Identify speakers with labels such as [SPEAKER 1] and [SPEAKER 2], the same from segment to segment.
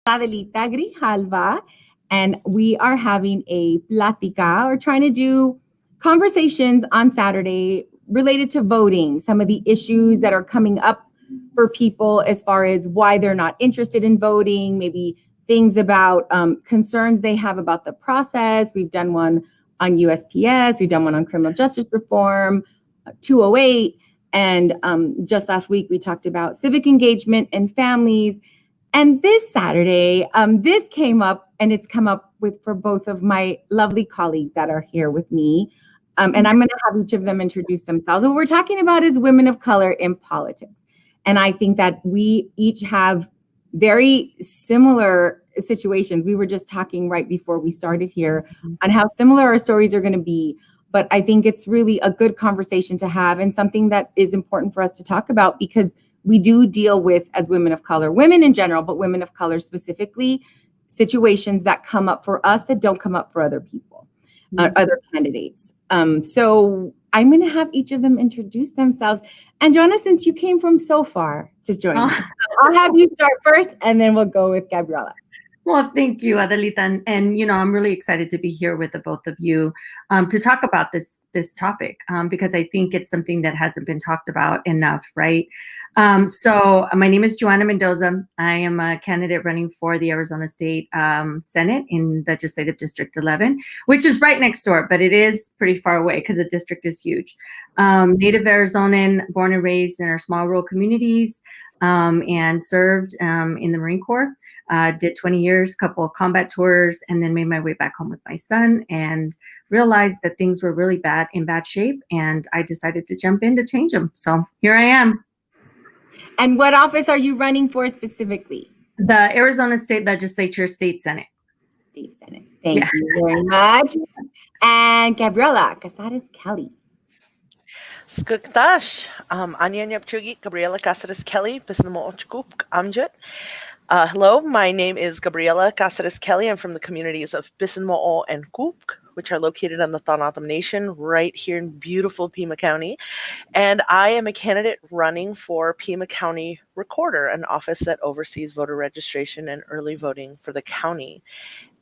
[SPEAKER 1] Adelita Grijalva, and we are having a plática or trying to do conversations on Saturday related to voting, some of the issues that are coming up for people as far as why they're not interested in voting, maybe things about concerns they have about the process. We've done one on USPS, we've done one on criminal justice reform, 208, and just last week we talked about civic engagement and families. And this Saturday, this came up, and it's come up with for both of my lovely colleagues that are here with me. And I'm going to have each of them introduce themselves. What we're talking about is women of color in politics. And I think that we each have very similar situations. We were just talking right before we started here on how similar our stories are going to be. But I think it's really a good conversation to have and something that is important for us to talk about because we do deal with, as women of color, women in general, but women of color specifically, situations that come up for us that don't come up for other people, other candidates. So I'm going to have each of them introduce themselves. And Joanna, since you came from so far to join us, I'll have you start first, and then we'll go with Gabriela.
[SPEAKER 2] Well, thank you, Adelita. And I'm really excited to be here with the both of you to talk about this topic because I think it's something that hasn't been talked about enough, right? So my name is Joanna Mendoza. I am a candidate running for the Arizona State Senate in Legislative District 11, which is right next door, but it is pretty far away because the district is huge. Native Arizonan, born and raised in our small rural communities. And served in the Marine Corps, did 20 years, couple of combat tours, and then made my way back home with my son and realized that things were really in bad shape. And I decided to jump in to change them. So here I am.
[SPEAKER 1] And what office are you running for specifically?
[SPEAKER 2] The Arizona State Legislature, State Senate.
[SPEAKER 1] State Senate. Thank you very much. And Gabriela Casares Kelly.
[SPEAKER 3] Skugtash, Anya Nyapchugi, Gabriela Casares Kelly, Bisnamo Ochkup, Amjit. Hello, my name is Gabriela Casares Kelly. I'm from the communities of Bisnamo and Coop, which are located on the Thanatham Nation right here in beautiful Pima County. And I am a candidate running for Pima County Recorder, an office that oversees voter registration and early voting for the county.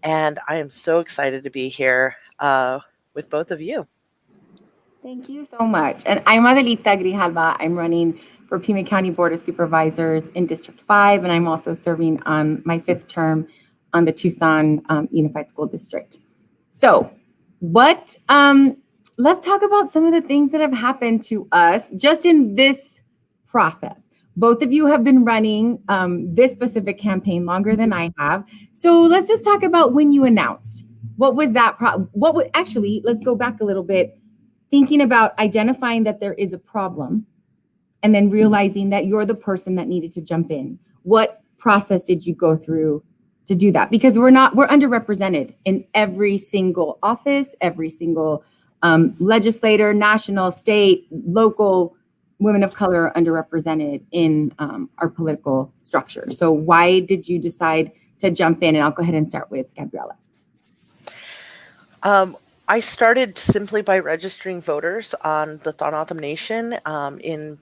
[SPEAKER 3] And I am so excited to be here with both of you.
[SPEAKER 1] Thank you so much. And I'm Adelita Grijalva. I'm running for Pima County Board of Supervisors in District 5, and I'm also serving on my 5th term on the Tucson Unified School District. So let's talk about some of the things that have happened to us just in this process. Both of you have been running this specific campaign longer than I have. So let's just talk about when you announced. What was that? Actually, let's go back a little bit. Thinking about identifying that there is a problem and then realizing that you're the person that needed to jump in. What process did you go through to do that? Because we're underrepresented in every single office, every single legislator, national, state, local. Women of color are underrepresented in our political structure. So why did you decide to jump in? And I'll go ahead and start with Gabriela.
[SPEAKER 3] I started simply by registering voters on the Thanatham Nation in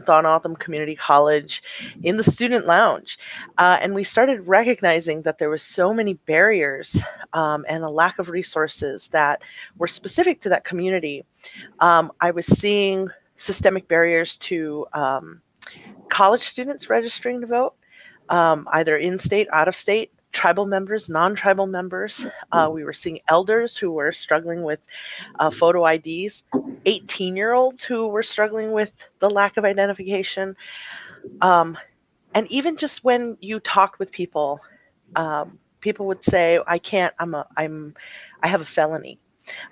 [SPEAKER 3] Thanatham Community College in the student lounge. And we started recognizing that there was so many barriers and a lack of resources that were specific to that community. I was seeing systemic barriers to college students registering to vote, either in-state, out-of-state, tribal members, non-tribal members. We were seeing elders who were struggling with photo IDs, 18-year-olds who were struggling with the lack of identification. And even just when you talked with people, people would say, I have a felony.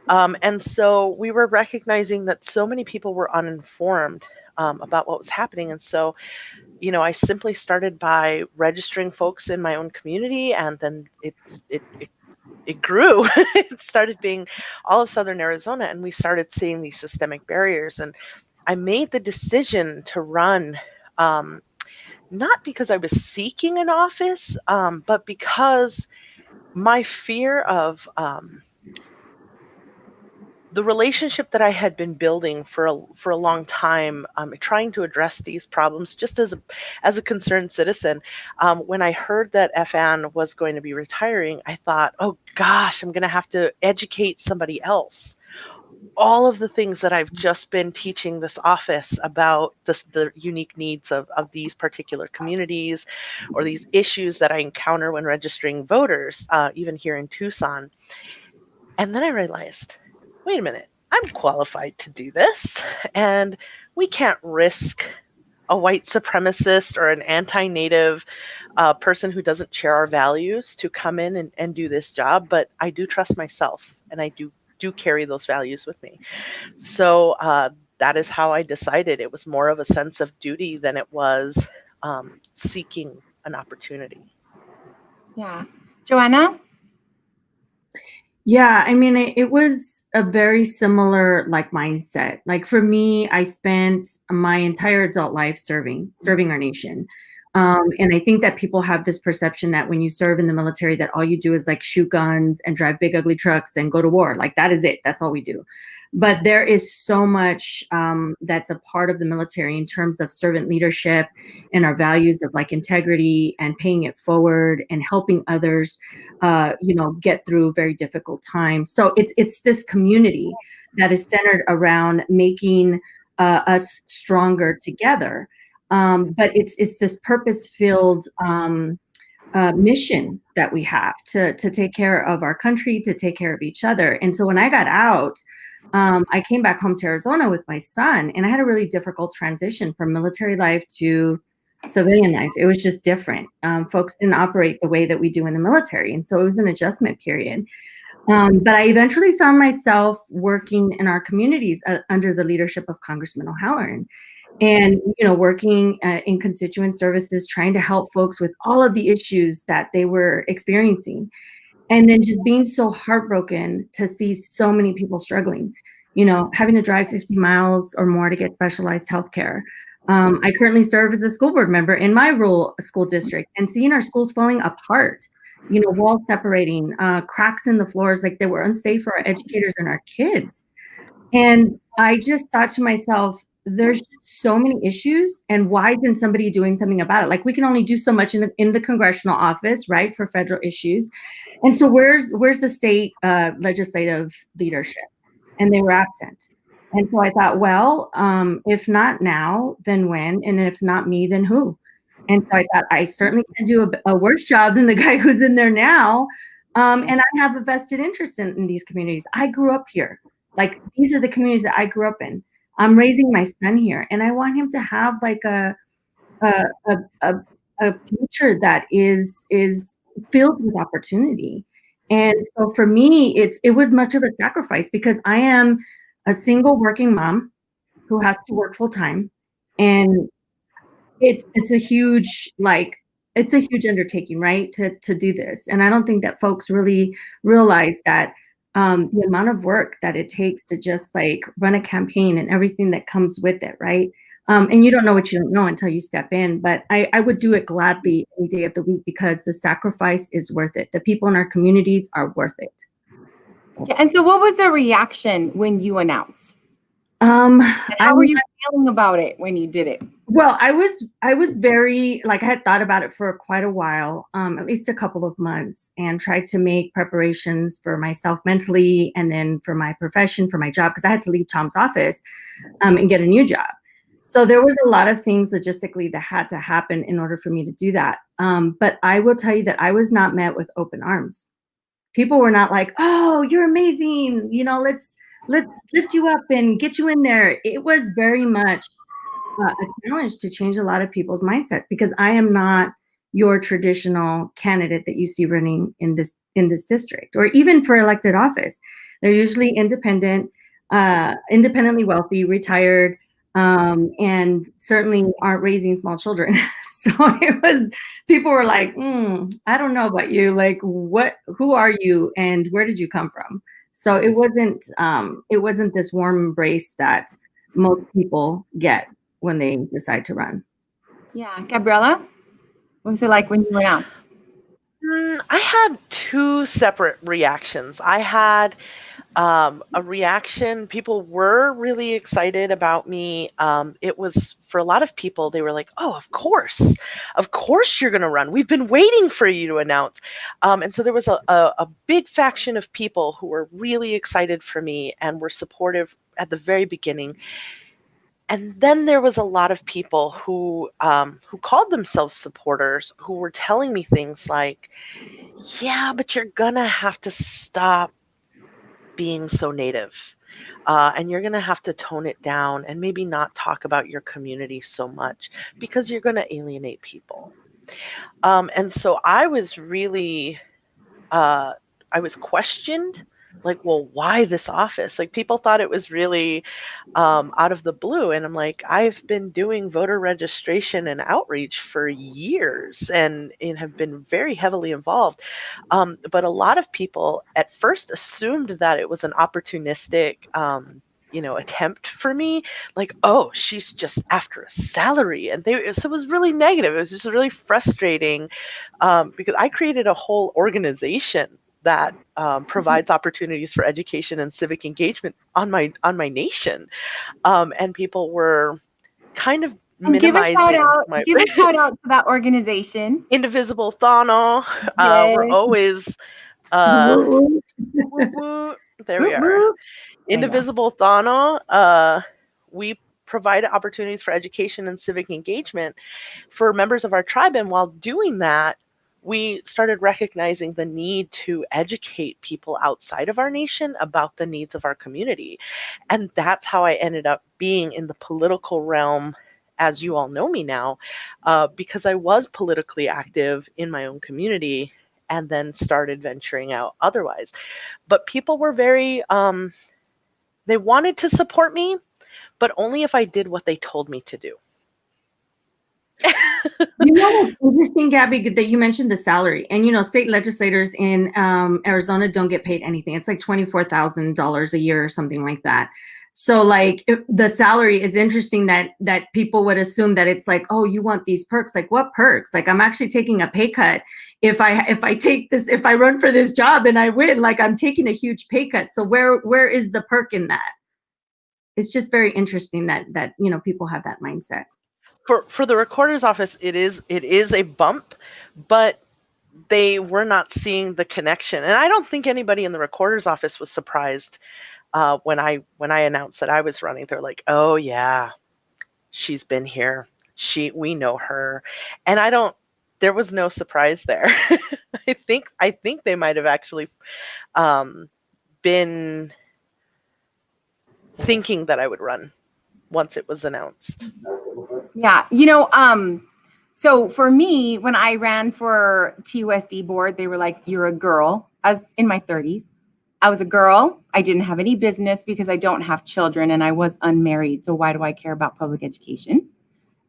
[SPEAKER 3] And so we were recognizing that so many people were uninformed about what was happening. And so I simply started by registering folks in my own community, and then it grew. It started being all of Southern Arizona, and we started seeing these systemic barriers. And I made the decision to run, not because I was seeking an office, but because my fear of the relationship that I had been building for a long time, trying to address these problems just as a concerned citizen. When I heard that FN was going to be retiring, I thought, oh gosh, I'm going to have to educate somebody else. All of the things that I've just been teaching this office about the unique needs of these particular communities or these issues that I encounter when registering voters, even here in Tucson. And then I realized, wait a minute, I'm qualified to do this. And we can't risk a white supremacist or an anti-native person who doesn't share our values to come in and do this job. But I do trust myself, and I do carry those values with me. So that is how I decided. It was more of a sense of duty than it was seeking an opportunity.
[SPEAKER 1] Yeah. Joanna?
[SPEAKER 2] Yeah, I mean, it was a very similar like mindset. Like for me, I spent my entire adult life serving our nation. And I think that people have this perception that when you serve in the military, that all you do is like shoot guns and drive big ugly trucks and go to war. Like that is it. That's all we do. But there is so much that's a part of the military in terms of servant leadership and our values of like integrity and paying it forward and helping others, get through very difficult times. So it's this community that is centered around making us stronger together. But it's this purpose-filled mission that we have to take care of our country, to take care of each other. And so when I got out, I came back home to Arizona with my son, and I had a really difficult transition from military life to civilian life. It was just different. Folks didn't operate the way that we do in the military. And so it was an adjustment period. But I eventually found myself working in our communities under the leadership of Congressman O'Halloran. And, working in constituent services, trying to help folks with all of the issues that they were experiencing. And then just being so heartbroken to see so many people struggling, having to drive 50 miles or more to get specialized healthcare. I currently serve as a school board member in my rural school district, and seeing our schools falling apart, walls separating, cracks in the floors, like they were unsafe for our educators and our kids. And I just thought to myself, there's just so many issues, and why isn't somebody doing something about it? Like we can only do so much in the congressional office, right, for federal issues. And so where's the state legislative leadership? And they were absent. And so I thought, well, if not now, then when? And if not me, then who? And so I thought, I certainly can do a worse job than the guy who's in there now. And I have a vested interest in these communities. I grew up here. Like these are the communities that I grew up in. I'm raising my son here, and I want him to have like a future that is filled with opportunity. And so for me, it was much of a sacrifice because I am a single working mom who has to work full time, and it's a huge undertaking, right, to do this. And I don't think that folks really realize that the amount of work that it takes to just like run a campaign and everything that comes with it, right? And you don't know what you don't know until you step in. But I would do it gladly any day of the week because the sacrifice is worth it. The people in our communities are worth it.
[SPEAKER 1] Yeah, and so what was the reaction when you announced? How were you feeling about it when you did it?
[SPEAKER 2] Well, I was very, like, I had thought about it for quite a while, at least a couple of months, and tried to make preparations for myself mentally and then for my profession, for my job, because I had to leave Tom's office and get a new job. So there was a lot of things logistically that had to happen in order for me to do that. But I will tell you that I was not met with open arms. People were not like, oh, you're amazing. Let's lift you up and get you in there. It was very much a challenge to change a lot of people's mindset because I am not your traditional candidate that you see running in this district or even for elected office. They're usually independent, independently wealthy, retired, and certainly aren't raising small children. So people were like, I don't know about you. Like, who are you and where did you come from? So it wasn't this warm embrace that most people get when they decide to run.
[SPEAKER 1] Yeah. Gabriela, what was it like when you were announced?
[SPEAKER 3] I had two separate reactions. I had A reaction. People were really excited about me. It was for a lot of people, they were like, oh, of course you're going to run. We've been waiting for you to announce. And so there was a big faction of people who were really excited for me and were supportive at the very beginning. And then there was a lot of people who called themselves supporters, who were telling me things like, yeah, but you're going to have to stop being so native. And you're going to have to tone it down and maybe not talk about your community so much because you're going to alienate people. And so I was really, I was questioned, like, well, why this office? Like, people thought it was really out of the blue. And I'm like, I've been doing voter registration and outreach for years and have been very heavily involved. But a lot of people at first assumed that it was an opportunistic, attempt for me, like, oh, she's just after a salary. And so it was really negative. It was just really frustrating because I created a whole organization that provides opportunities for education and civic engagement on my nation, and people were kind of minimizing my
[SPEAKER 1] Give a shout out to that organization.
[SPEAKER 3] Indivisible Thana. We're always
[SPEAKER 1] Woo,
[SPEAKER 3] woo, woo. There we
[SPEAKER 1] woo,
[SPEAKER 3] are.
[SPEAKER 1] woo.
[SPEAKER 3] Indivisible Thana. We provide opportunities for education and civic engagement for members of our tribe, and while doing that, we started recognizing the need to educate people outside of our nation about the needs of our community. And that's how I ended up being in the political realm, as you all know me now, because I was politically active in my own community and then started venturing out otherwise. But people were very, they wanted to support me, but only if I did what they told me to do.
[SPEAKER 2] You know what's interesting, Gabby, that you mentioned the salary, and state legislators in Arizona don't get paid anything. It's like $24,000 a year or something like that. So like the salary is interesting that people would assume that it's like, oh, you want these perks. Like, what perks? Like, I'm actually taking a pay cut if I run for this job and I win. Like, I'm taking a huge pay cut. So where is the perk in that? It's just very interesting that people have that mindset.
[SPEAKER 3] For the recorder's office, it is a bump, but they were not seeing the connection. And I don't think anybody in the recorder's office was surprised when I announced that I was running. They're like, oh yeah, she's been here. We know her. And there was no surprise there. I think they might have actually been thinking that I would run once it was announced.
[SPEAKER 1] Yeah. So for me, when I ran for TUSD board, they were like, you're a girl. I was in my 30s. I was a girl. I didn't have any business because I don't have children and I was unmarried. So why do I care about public education?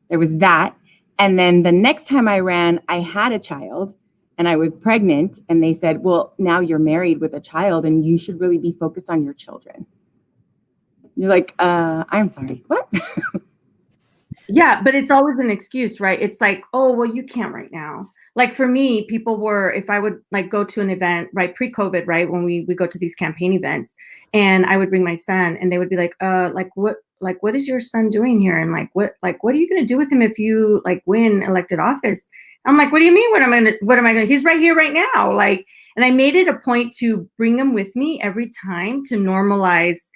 [SPEAKER 1] There was that. And then the next time I ran, I had a child and I was pregnant. And they said, well, now you're married with a child and you should really be focused on your children. You're like, I'm sorry, what?
[SPEAKER 2] Yeah, but it's always an excuse, right? It's like, oh, well, you can't right now. Like for me, people were, if I would like go to an event, right, pre-COVID, right, when we go to these campaign events, and I would bring my son, and they would be like, what is your son doing here? And what are you gonna do with him if you like win elected office? I'm like, what do you mean? What am I gonna? He's right here, right now. Like, and I made it a point to bring him with me every time to normalize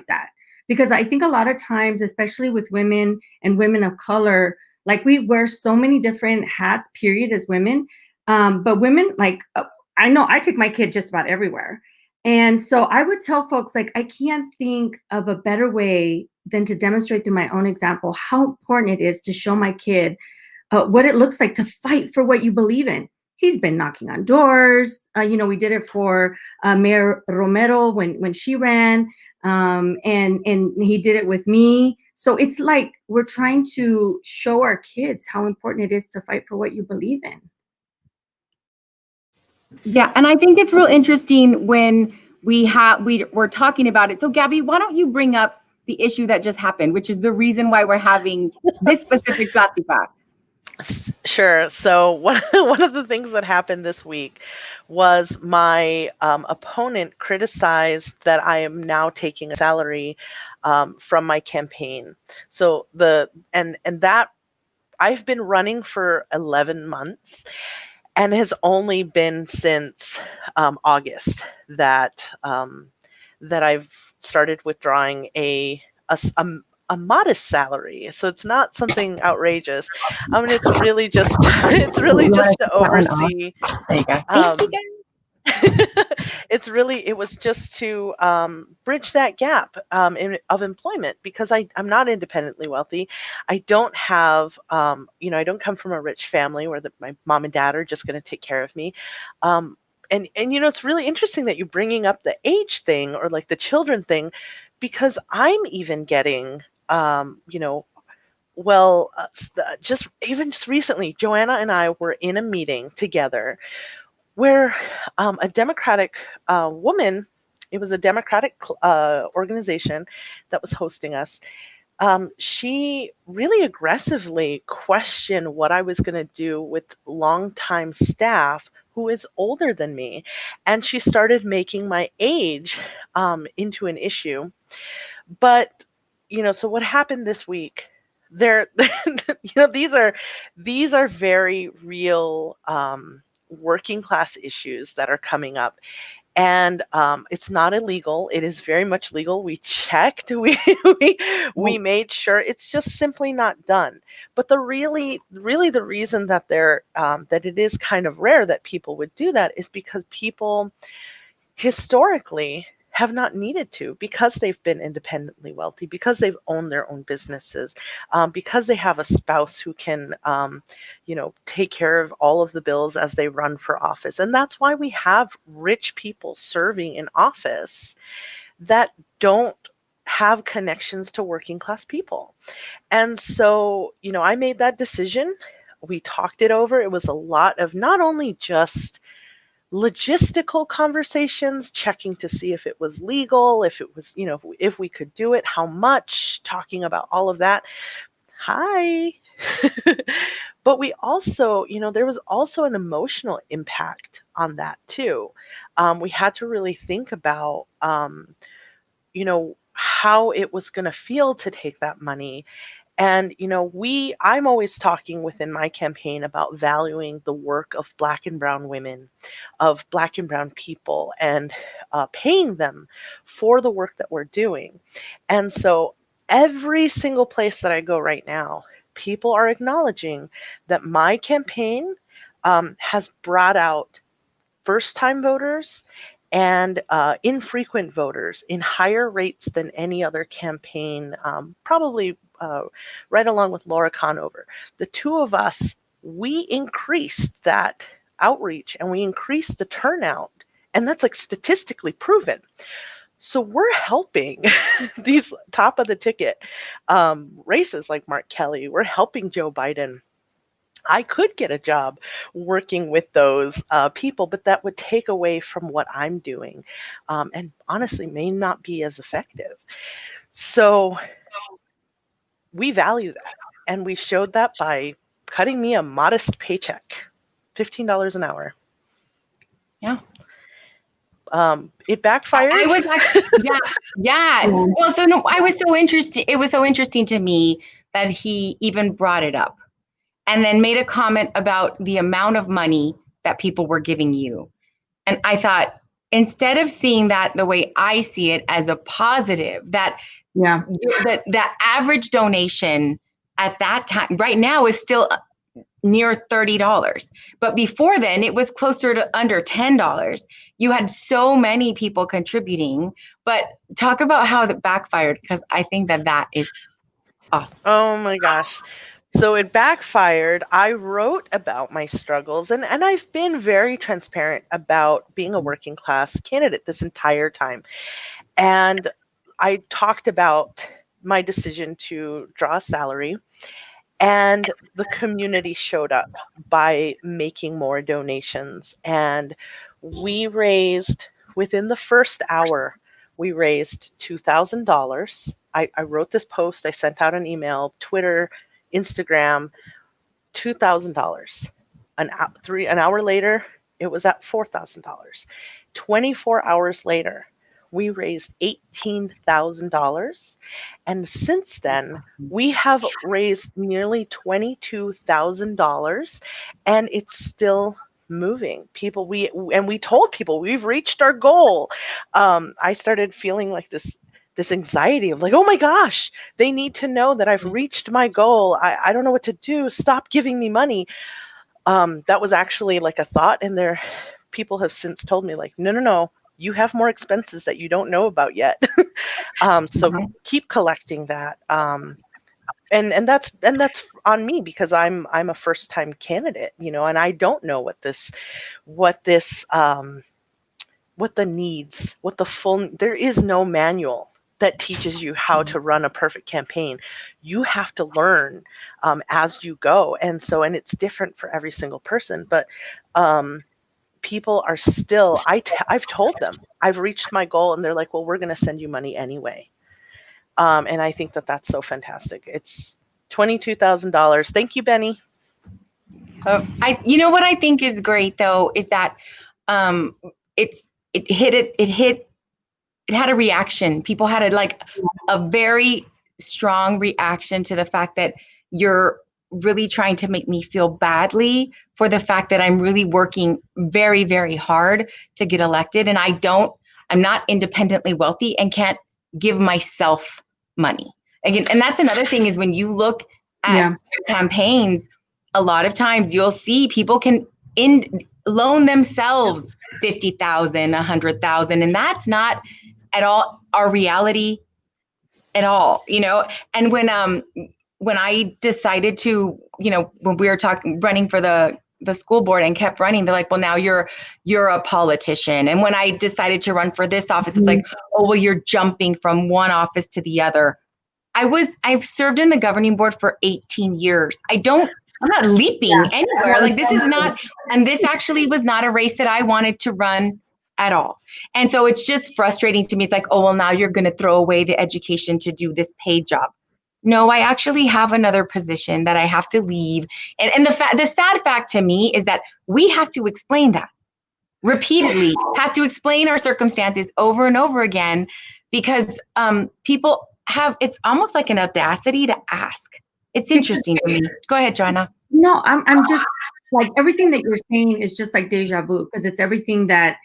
[SPEAKER 2] that. Because I think a lot of times, especially with women and women of color, like we wear so many different hats, period, as women. But women, like, I know I take my kid just about everywhere. And so I would tell folks, like, I can't think of a better way than to demonstrate through my own example how important it is to show my kid what it looks like to fight for what you believe in. He's been knocking on doors. We did it for Mayor Romero when she ran. And he did it with me. So it's like we're trying to show our kids how important it is to fight for what you believe in.
[SPEAKER 1] Yeah, and I think it's real interesting when we're talking about it. So Gabby, why don't you bring up the issue that just happened, which is the reason why we're having this specific Plática?
[SPEAKER 3] Sure. So one of the things that happened this week was my opponent criticized that I am now taking a salary from my campaign. So and that I've been running for 11 months, and has only been since August that I've started withdrawing a modest salary. So it's not something outrageous. It's really just it's really
[SPEAKER 1] You want
[SPEAKER 3] just
[SPEAKER 1] to
[SPEAKER 3] to
[SPEAKER 1] take that one off?
[SPEAKER 3] oversee.
[SPEAKER 1] There you go. Thank you,
[SPEAKER 3] Um,
[SPEAKER 1] guys.
[SPEAKER 3] it was just to bridge that gap of employment, because I'm not independently wealthy. I don't have, I don't come from a rich family where my mom and dad are just going to take care of me. Um, and it's really interesting that you're bringing up the age thing, or like the children thing, because I'm even getting, just recently, Joanna and I were in a meeting together where a Democratic woman, it was a Democratic organization that was hosting us. She really aggressively questioned what I was going to do with longtime staff who is older than me. And she started making my age into an issue. But, so what happened this week? There, these are very real working class issues that are coming up, and it's not illegal. It is very much legal. We checked. We we made sure. It's just simply not done. But really the reason that that it is kind of rare that people would do that is because people historically have not needed to, because they've been independently wealthy, because they've owned their own businesses, because they have a spouse who can, take care of all of the bills as they run for office. And that's why we have rich people serving in office that don't have connections to working class people. And so, I made that decision. We talked it over. It was a lot of not only just logistical conversations, checking to see if it was legal, if it was, if we could do it, how much, talking about all of that. Hi. But we also, there was also an emotional impact on that too. We had to really think about, how it was going to feel to take that money. And, I'm always talking within my campaign about valuing the work of Black and Brown women, of Black and Brown people, and paying them for the work that we're doing. And so every single place that I go right now, people are acknowledging that my campaign has brought out first time voters and infrequent voters in higher rates than any other campaign, probably right along with Laura Conover. The two of us, we increased that outreach and we increased the turnout. And that's like statistically proven. So we're helping these top of the ticket races like Mark Kelly. We're helping Joe Biden. I could get a job working with those people, but that would take away from what I'm doing, and honestly may not be as effective. So we value that, and we showed that by cutting me a modest paycheck, $15 an hour.
[SPEAKER 1] Yeah.
[SPEAKER 3] It backfired.
[SPEAKER 1] I was actually, yeah. Well, so no, I was so interested. It was so interesting to me that he even brought it up and then made a comment about the amount of money that people were giving you. And I thought, instead of seeing that the way I see it as a positive, that that average donation at that time right now is still near $30. But before then, it was closer to under $10. You had so many people contributing, but talk about how that backfired, because I think that is awesome.
[SPEAKER 3] Oh my gosh. So it backfired. I wrote about my struggles, and I've been very transparent about being a working class candidate this entire time. And I talked about my decision to draw a salary, and the community showed up by making more donations. And we raised, within the first hour, we raised $2,000. I wrote this post, I sent out an email, Twitter, Instagram, $2,000. An hour later, it was at $4,000. 24 hours later, we raised $18,000. And since then, we have raised nearly $22,000, and it's still moving. We told people we've reached our goal. I started feeling like this anxiety of like, oh my gosh, they need to know that I've reached my goal. I don't know what to do. Stop giving me money. That was actually like a thought, and people have since told me like, no, you have more expenses that you don't know about yet. So keep collecting that. And that's on me, because I'm a first time candidate, and I don't know what the needs, there is no manual that teaches you how to run a perfect campaign. You have to learn as you go. And it's different for every single person, but people are still, I've told them I've reached my goal, and they're like, well, we're going to send you money anyway. And I think that that's so fantastic. It's $22,000. Thank you, Benny.
[SPEAKER 4] You know what I think is great though is that it had a reaction. People had a very strong reaction to the fact that you're really trying to make me feel badly for the fact that I'm really working very, very hard to get elected. And I'm not independently wealthy and can't give myself money. Again, and that's another thing is when you look at campaigns, a lot of times you'll see people can loan themselves $50,000, $100,000, and that's not at all our reality at all, And when I decided to, when we were running for the school board and kept running, they're like, well, now you're a politician. And when I decided to run for this office, it's like, oh, well, you're jumping from one office to the other. I've served in the governing board for 18 years. I'm not leaping anywhere. Like this actually was not a race that I wanted to run at all. And so it's just frustrating to me. It's like, oh, well, now you're going to throw away the education to do this paid job. No, I actually have another position that I have to leave. And the sad fact to me is that we have to explain that repeatedly, have to explain our circumstances over and over again, because people it's almost like an audacity to ask. It's interesting to me. Go ahead, Joanna.
[SPEAKER 2] No, I'm just like, everything that you're saying is just like deja vu, because it's everything that,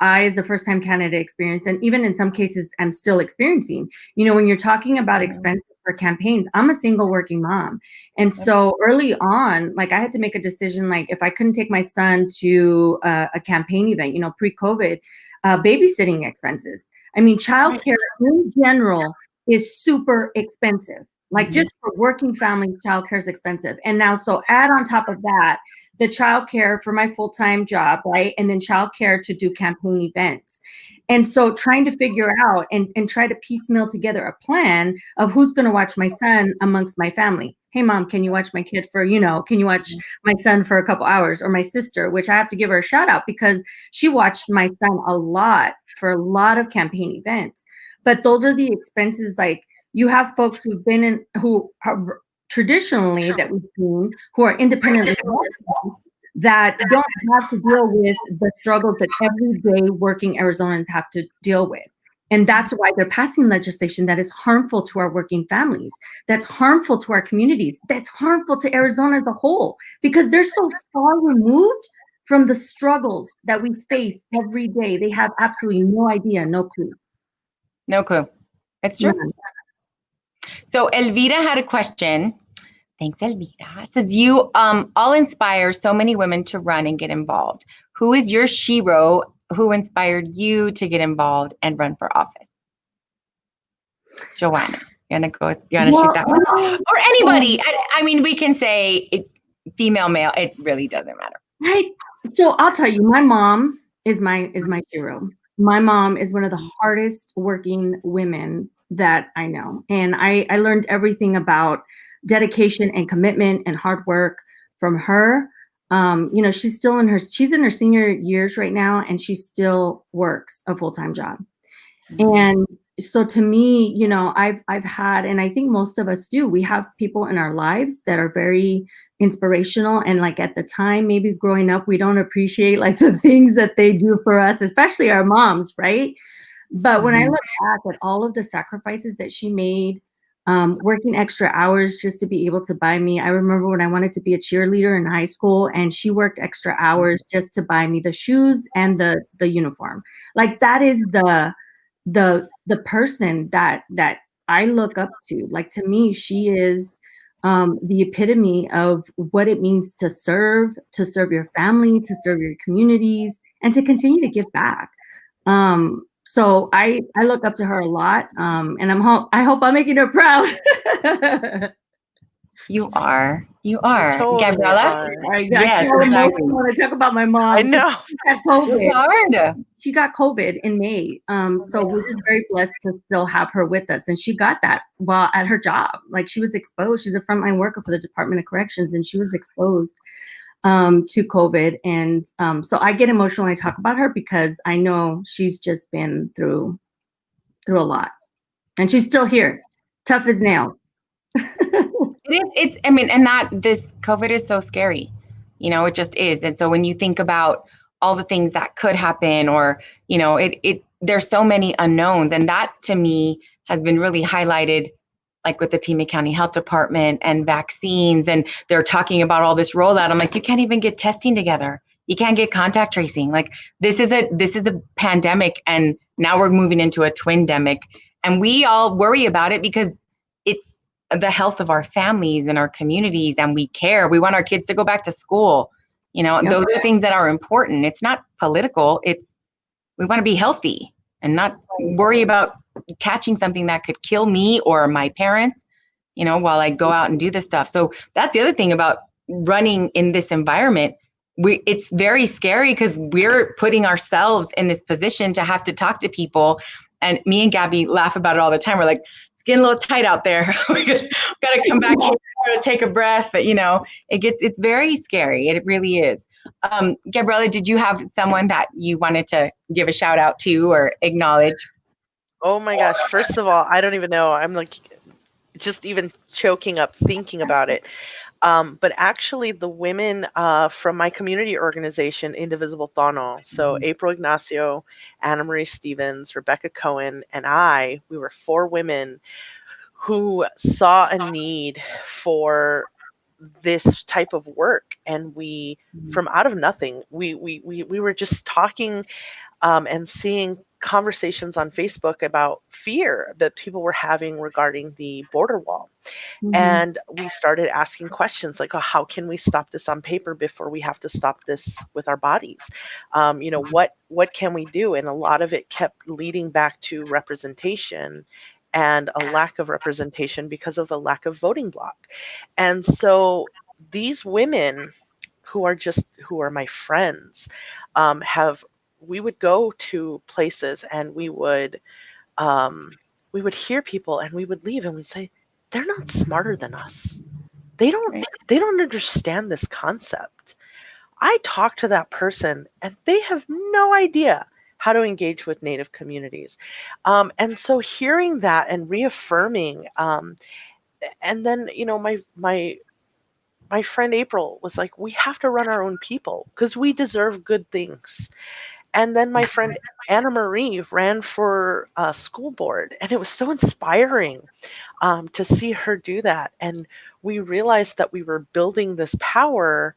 [SPEAKER 2] I as a first-time candidate experienced, and even in some cases I'm still experiencing. When you're talking about expenses for campaigns, I'm a single working mom. And so early on, like, I had to make a decision, like, if I couldn't take my son to a campaign event, pre-COVID, babysitting expenses. I mean, childcare in general is super expensive. Like, just for working families, childcare is expensive. And now, so add on top of that, the childcare for my full-time job, right? And then childcare to do campaign events. And so trying to figure out and try to piecemeal together a plan of who's going to watch my son amongst my family. Hey, mom, can you watch my kid for, can you watch my son for a couple hours? Or my sister, which I have to give her a shout out because she watched my son a lot for a lot of campaign events. But those are the expenses. Like, you have folks who are traditionally that we've seen, who are independently that don't have to deal with the struggles that everyday working Arizonans have to deal with. And that's why they're passing legislation that is harmful to our working families, that's harmful to our communities, that's harmful to Arizona as a whole, because they're so far removed from the struggles that we face every day. They have absolutely no idea, no clue.
[SPEAKER 4] No clue. It's true. Yeah. So Elvira had a question. Thanks, Elvira. Says, you all inspire so many women to run and get involved. Who is your shero who inspired you to get involved and run for office? Joanna, you want to shoot that one? Or anybody. I mean, we can say female, male. It really doesn't matter.
[SPEAKER 2] Right. So I'll tell you, my mom is my shero. My mom is one of the hardest working women that I know. And I learned everything about dedication and commitment and hard work from her. She's in her senior years right now, and she still works a full-time job. Mm-hmm. And so to me, I've had, and I think most of us do, we have people in our lives that are very inspirational. And like at the time, maybe growing up, we don't appreciate like the things that they do for us, especially our moms, right? But when I look back at all of the sacrifices that she made, working extra hours just to be able to buy me. I remember when I wanted to be a cheerleader in high school, and she worked extra hours just to buy me the shoes and the uniform. Like that is the person that I look up to. Like to me, she is the epitome of what it means to serve your family, to serve your communities, and to continue to give back. So I look up to her a lot, and I hope I'm making her proud.
[SPEAKER 4] You are.
[SPEAKER 3] You totally
[SPEAKER 4] Gabriella?
[SPEAKER 3] are.
[SPEAKER 4] Yes, exactly.
[SPEAKER 2] I want to talk about my mom.
[SPEAKER 3] I know.
[SPEAKER 2] She got COVID.
[SPEAKER 4] It's hard.
[SPEAKER 2] She got COVID in May. So we're just very blessed to still have her with us. And she got that while at her job. Like she was exposed. She's a frontline worker for the Department of Corrections, and she was exposed to COVID. And so I get emotional when I talk about her because I know she's just been through a lot. And she's still here, tough as nails.
[SPEAKER 4] I mean, and that this COVID is so scary, you know, it just is. And so when you think about all the things that could happen, or, you know, there's so many unknowns. And that to me has been really highlighted, like with the Pima County Health Department and vaccines, and they're talking about all this rollout. I'm like, you can't even get testing together. You can't get contact tracing. Like this is a pandemic, and now we're moving into a twindemic, and we all worry about it because it's the health of our families and our communities, and we care. We want our kids to go back to school. You know, those are things that are important. It's not political. We want to be healthy and not worry about catching something that could kill me or my parents, you know, while I go out and do this stuff. So that's the other thing about running in this environment. It's very scary because we're putting ourselves in this position to have to talk to people. And me and Gabby laugh about it all the time. We're like, it's getting a little tight out there. We got to come back here to take a breath. But, you know, it's very scary. It really is. Gabriella, did you have someone that you wanted to give a shout out to or acknowledge?
[SPEAKER 3] Oh my gosh. First of all, I don't even know. I'm like just even choking up thinking about it. But actually, the women from my community organization, Indivisible Tono, so April Ignacio, Anna Marie Stevens, Rebecca Cohen, and we were 4 women who saw a need for this type of work. And we, from out of nothing, we were just talking and seeing conversations on Facebook about fear that people were having regarding the border wall. And we started asking questions like, oh, how can we stop this on paper before we have to stop this with our bodies? You know, what can we do? And a lot of it kept leading back to representation and a lack of representation because of a lack of voting block. And so these women who are my friends we would go to places and we would hear people and we would leave and we'd say, they're not smarter than us. They don't understand this concept. I talk to that person and they have no idea how to engage with Native communities. And so hearing that and reaffirming, and then, you know, my friend April was like, we have to run our own people because we deserve good things. And then my friend Anna Marie ran for school board, and it was so inspiring to see her do that. And we realized that we were building this power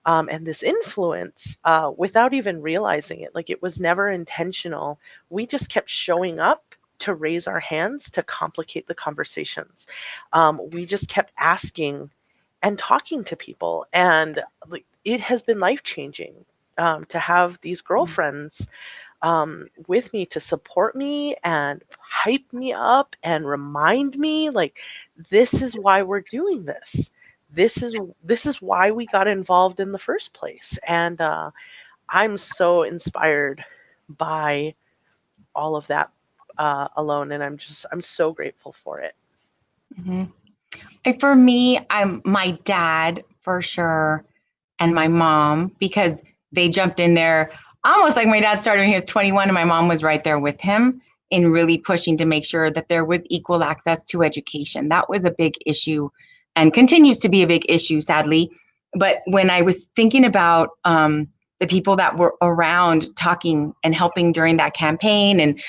[SPEAKER 3] and this influence without even realizing it. Like it was never intentional. We just kept showing up to raise our hands to complicate the conversations. We just kept asking and talking to people, and it has been life-changing. To have these girlfriends with me to support me and hype me up and remind me, like, this is why we're doing this. This is why we got involved in the first place. And I'm so inspired by all of that alone, and I'm so grateful for it.
[SPEAKER 4] For me, I'm my dad for sure, and my mom, because they jumped in there almost like my dad started when he was 21 and my mom was right there with him in really pushing to make sure that there was equal access to education. That was a big issue and continues to be a big issue, sadly. But when I was thinking about the people that were around talking and helping during that campaign, and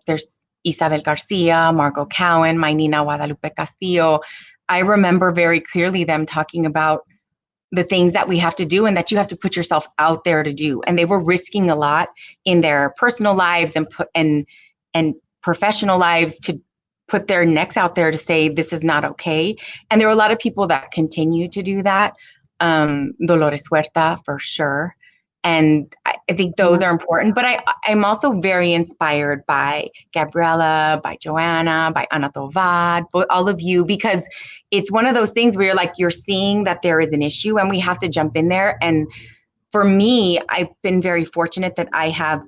[SPEAKER 4] there's Isabel Garcia, Margot Cowan, my Nina Guadalupe Castillo. I remember very clearly them talking about the things that we have to do and that you have to put yourself out there to do. And they were risking a lot in their personal lives and professional lives to put their necks out there to say this is not okay. And there were a lot of people that continue to do that. Dolores Huerta for sure. And I think those are important. But I'm also very inspired by Gabriela, by Joanna, by Ana Tovad, all of you, because it's one of those things where you're seeing that there is an issue and we have to jump in there. And for me, I've been very fortunate that I have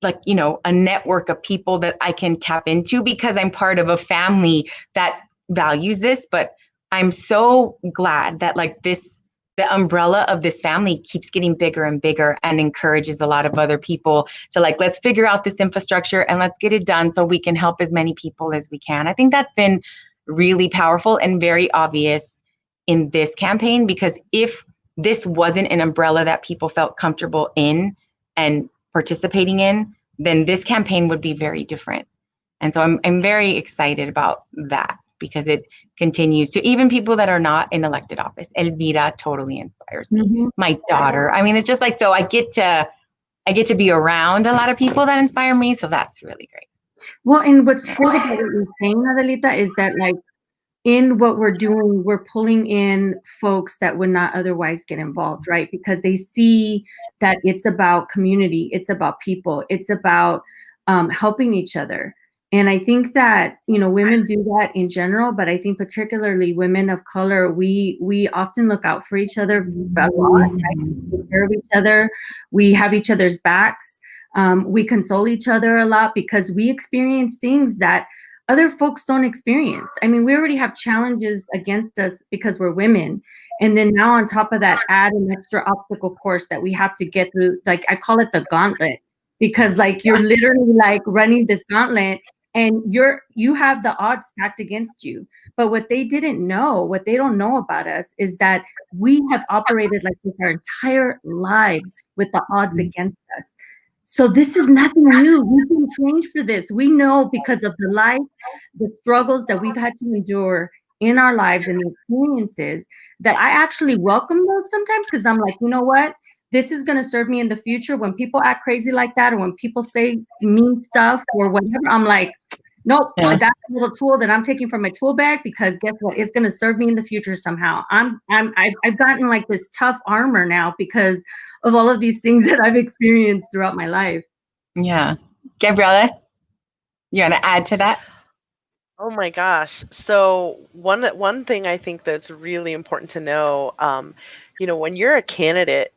[SPEAKER 4] a network of people that I can tap into because I'm part of a family that values this. But I'm so glad that the umbrella of this family keeps getting bigger and bigger and encourages a lot of other people to let's figure out this infrastructure and let's get it done so we can help as many people as we can. I think that's been really powerful and very obvious in this campaign, because if this wasn't an umbrella that people felt comfortable in and participating in, then this campaign would be very different. And so I'm very excited about that, because it continues to, even people that are not in elected office. Elvira totally inspires me.
[SPEAKER 2] Mm-hmm.
[SPEAKER 4] My daughter. I mean, it's just so I get to be around a lot of people that inspire me. So that's really great.
[SPEAKER 2] Well, and what's great about what you're saying, Adelita, is that in what we're doing, we're pulling in folks that would not otherwise get involved, right? Because they see that it's about community, it's about people, it's about helping each other. And I think that, women do that in general, but I think particularly women of color, we often look out for each other a lot, right? We take care of each other, we have each other's backs, we console each other a lot because we experience things that other folks don't experience. I mean, we already have challenges against us because we're women. And then now on top of that, add an extra obstacle course that we have to get through. I call it the gauntlet, because you're literally running this gauntlet and you have the odds stacked against you. But what they don't know about us is that we have operated like this our entire lives with the odds against us. So this is nothing new. We've been trained for this. We know because of the struggles that we've had to endure in our lives and the experiences, that I actually welcome those sometimes, because I'm like, you know what? This is going to serve me in the future. When people act crazy like that, or when people say mean stuff or whatever, I'm like, nope, that's a little tool that I'm taking from my tool bag, because guess what? It's going to serve me in the future somehow. I've gotten this tough armor now because of all of these things that I've experienced throughout my life.
[SPEAKER 4] Yeah. Gabriela, you want to add to that?
[SPEAKER 3] Oh my gosh. So one thing I think that's really important to know, when you're a candidate,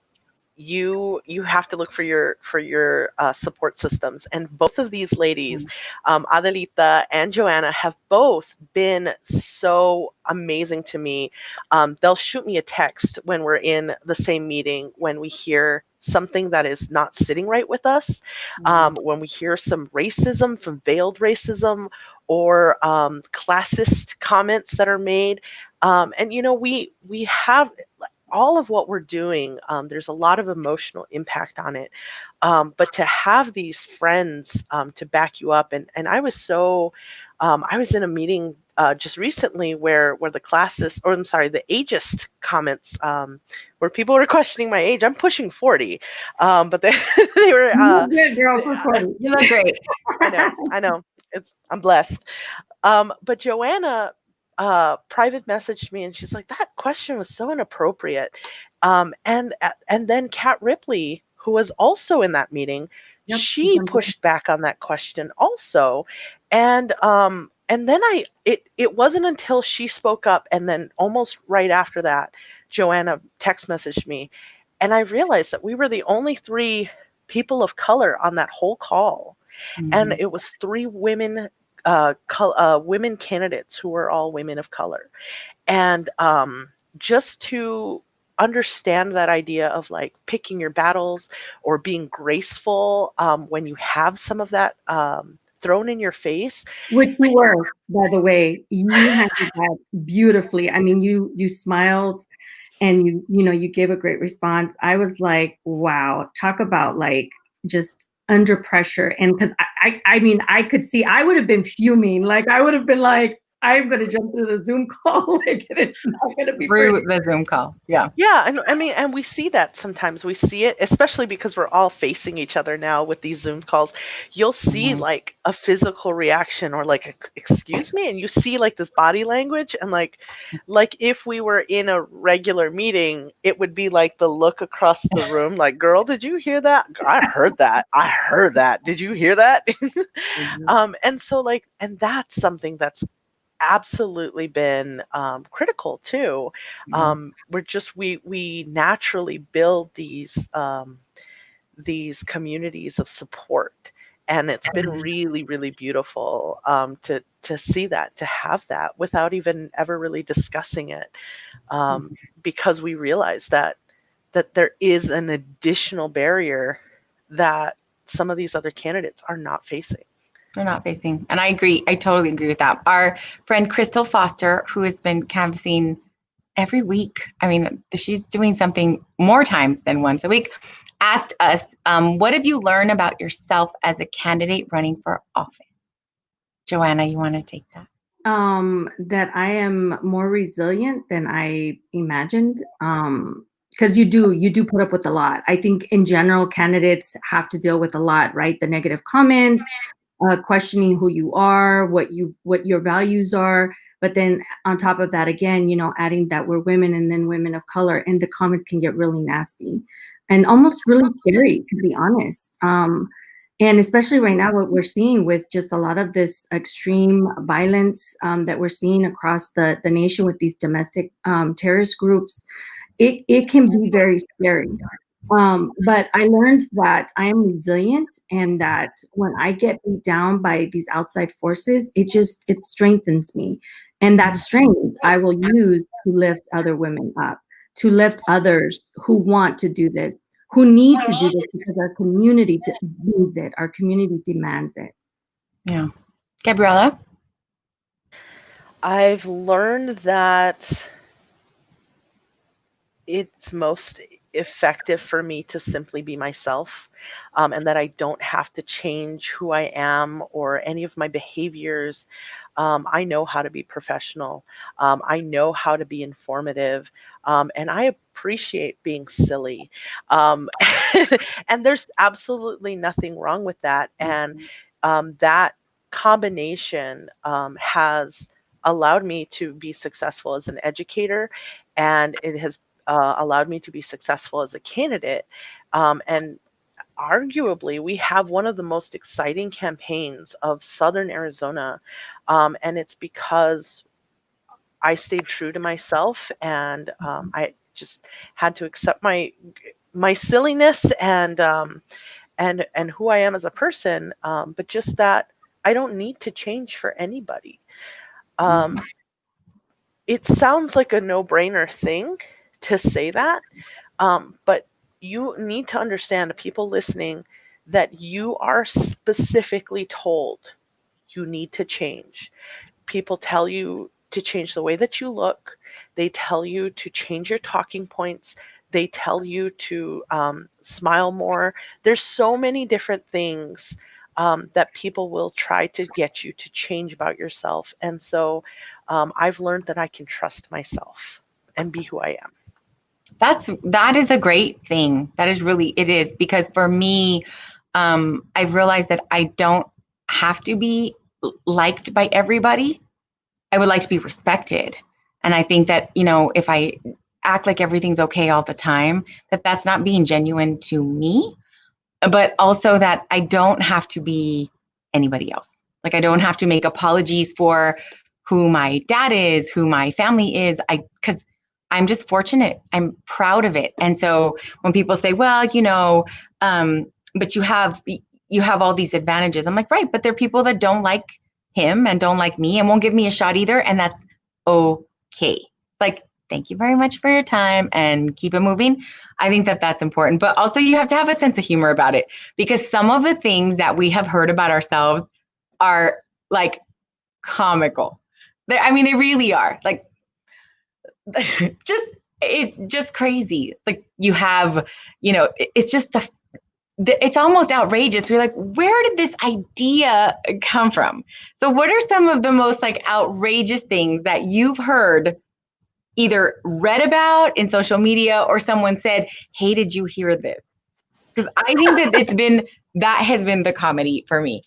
[SPEAKER 3] you have to look for your support systems, and both of these ladies, Adelita and Joanna, have both been so amazing to me. They'll shoot me a text when we're in the same meeting, when we hear something that is not sitting right with us, when we hear some racism, some veiled racism, or classist comments that are made, and we have all of what we're doing. There's a lot of emotional impact on it, but to have these friends to back you up, and I was I was in a meeting just recently where the the ageist comments, where people were questioning my age. I'm pushing 40, but they were.
[SPEAKER 2] Good girl for 40.
[SPEAKER 4] You look great.
[SPEAKER 3] I know. I'm blessed. But Joanna private messaged me, and she's like, that question was so inappropriate. And then Kat Ripley, who was also in that meeting, she pushed back on that question also. And then it wasn't until she spoke up, and then almost right after that, Joanna text messaged me, and I realized that we were the only 3 people of color on that whole call. And it was 3 women, women candidates who were all women of color. And just to understand that idea of picking your battles or being graceful when you have some of that thrown in your face.
[SPEAKER 2] Which you were, by the way. You handled that beautifully. I mean, you smiled and you gave a great response. I was like, wow, talk about like just under pressure. And because I mean, I could see I would have been fuming. Like I would have been like, I'm gonna jump through the Zoom call. Like it's not gonna be pretty.
[SPEAKER 4] Through the Zoom call. Yeah.
[SPEAKER 3] Yeah, and I mean, and we see that sometimes. We see it, especially because we're all facing each other now with these Zoom calls. You'll see like a physical reaction or like, excuse me, and you see like this body language, and like if we were in a regular meeting, it would be like the look across the room, like, girl, did you hear that? I heard that. I heard that. Did you hear that? And so like, and that's something that's absolutely been critical too. We naturally build these communities of support, and it's been really, really beautiful to see that, to have that without even ever really discussing it, because we realize that there is an additional barrier that some of these other candidates are not facing.
[SPEAKER 4] They're not facing. And I agree. I totally agree with that. Our friend Crystal Foster, who has been canvassing every week, I mean, she's doing something more times than once a week, asked us, what have you learned about yourself as a candidate running for office? Joanna, you want to take that?
[SPEAKER 2] That I am more resilient than I imagined. Because you do put up with a lot. I think in general, candidates have to deal with a lot, right? The negative comments, questioning who you are, what your values are. But then on top of that, again, adding that we're women and then women of color, and the comments can get really nasty and almost really scary, to be honest. And especially right now, what we're seeing with just a lot of this extreme violence that we're seeing across the nation with these domestic terrorist groups, it can be very scary. But I learned that I am resilient, and that when I get beat down by these outside forces, it strengthens me. And that strength I will use to lift other women up, to lift others who want to do this, who need to do this, because our community needs it. Our community demands it.
[SPEAKER 4] Yeah. Gabriella?
[SPEAKER 3] I've learned that it's most effective for me to simply be myself, and that I don't have to change who I am or any of my behaviors. I know how to be professional. I know how to be informative, and I appreciate being silly. Um, and there's absolutely nothing wrong with that. And that combination has allowed me to be successful as an educator, and it has allowed me to be successful as a candidate. And arguably, we have one of the most exciting campaigns of Southern Arizona. And it's because I stayed true to myself, and I just had to accept my silliness and who I am as a person, but just that I don't need to change for anybody. It sounds like a no-brainer thing to say that, but you need to understand, people listening, that you are specifically told you need to change. People tell you to change the way that you look. They tell you to change your talking points. They tell you to smile more. There's so many different things that people will try to get you to change about yourself. And so I've learned that I can trust myself and be who I am.
[SPEAKER 4] That is a great thing. It is, because for me, I've realized that I don't have to be liked by everybody. I would like to be respected. And I think that, if I act like everything's okay all the time, that's not being genuine to me, but also that I don't have to be anybody else. Like I don't have to make apologies for who my dad is, who my family is. Because I'm just fortunate. I'm proud of it. And so when people say, well, but you have all these advantages, I'm like, right, but there are people that don't like him and don't like me and won't give me a shot either. And that's okay. Like, thank you very much for your time and keep it moving. I think that that's important. But also you have to have a sense of humor about it, because some of the things that we have heard about ourselves are like comical. I mean, they really are. Like, it's just crazy. Like you have, it's just it's almost outrageous. We're like, where did this idea come from? So what are some of the most like outrageous things that you've heard, either read about in social media or someone said, hey, did you hear this? Because I think that has been the comedy for me.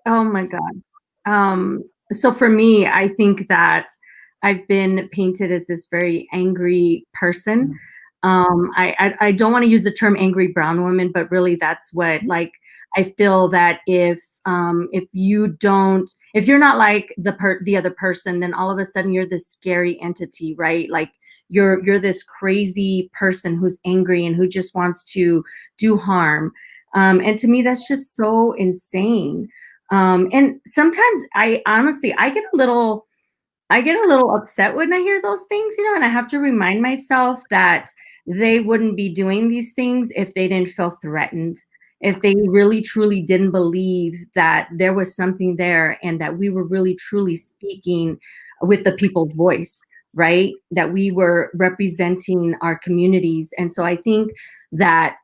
[SPEAKER 2] Oh my God. So for me, I think that I've been painted as this very angry person. I don't want to use the term angry brown woman, but really that's what, like, I feel that if you're not like the other person, then all of a sudden you're this scary entity, right? Like you're this crazy person who's angry and who just wants to do harm. And to me, that's just so insane. And sometimes I get a little upset when I hear those things, and I have to remind myself that they wouldn't be doing these things if they didn't feel threatened, if they really truly didn't believe that there was something there and that we were really truly speaking with the people's voice, right? That we were representing our communities. And so I think that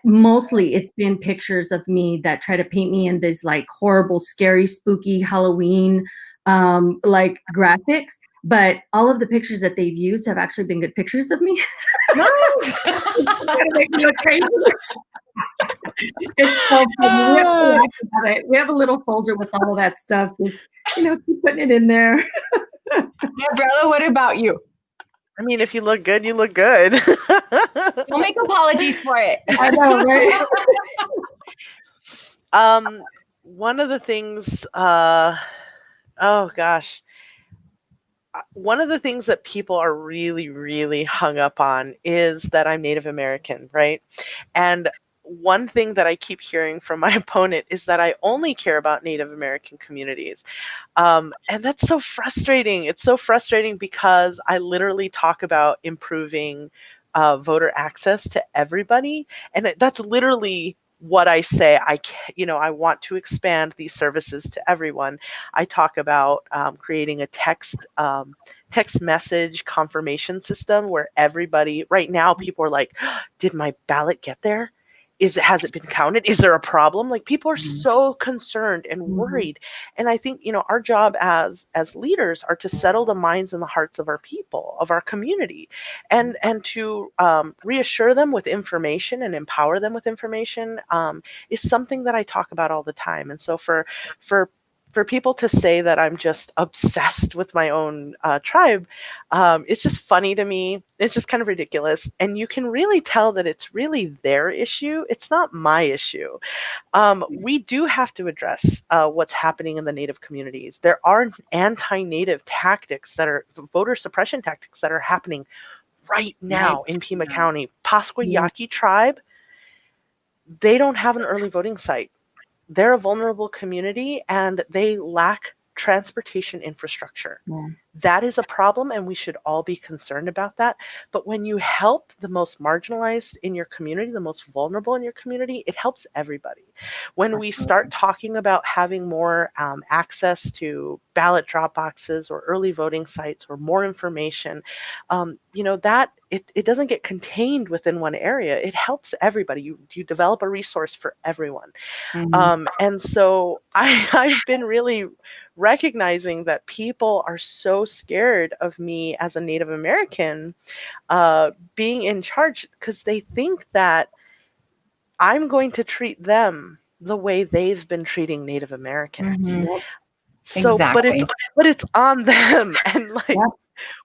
[SPEAKER 2] mostly it's been pictures of me that try to paint me in this like horrible, scary, spooky Halloween like graphics, but all of the pictures that they've used have actually been good pictures of me. It's so funny. We have a little folder with all of that stuff. Just, keep putting it in there.
[SPEAKER 4] Gabriella, what about you?
[SPEAKER 3] I mean, if you look good, you look good.
[SPEAKER 4] Don't make apologies for it.
[SPEAKER 2] I know, right?
[SPEAKER 3] One of the things, oh gosh. One of the things that people are really, really hung up on is that I'm Native American, right? And one thing that I keep hearing from my opponent is that I only care about Native American communities. And that's so frustrating. It's so frustrating because I literally talk about improving voter access to everybody. And that's literally what I say. I want to expand these services to everyone. I talk about creating a text message confirmation system where everybody, right now, people are like, did my ballot get there? Has it been counted? Is there a problem? Like people are so concerned and worried. And I think, our job as leaders are to settle the minds and the hearts of our people, of our community, and to reassure them with information and empower them with information is something that I talk about all the time. And so for people to say that I'm just obsessed with my own tribe, it's just funny to me. It's just kind of ridiculous. And you can really tell that it's really their issue. It's not my issue. We do have to address what's happening in the Native communities. There are anti-Native tactics that are voter suppression tactics that are happening right now in Pima County. Pascua Yaqui tribe, they don't have an early voting site. They're a vulnerable community and they lack transportation infrastructure. That is a problem and we should all be concerned about that. But when you help the most marginalized in your community, the most vulnerable in your community, it helps everybody. When we start talking about having more access to ballot drop boxes or early voting sites or more information, that it doesn't get contained within one area. It helps everybody. You develop a resource for everyone. And so I've been really recognizing that people are so scared of me as a Native American being in charge because they think that I'm going to treat them the way they've been treating Native Americans. So,
[SPEAKER 4] Exactly.
[SPEAKER 3] but it's on them, and like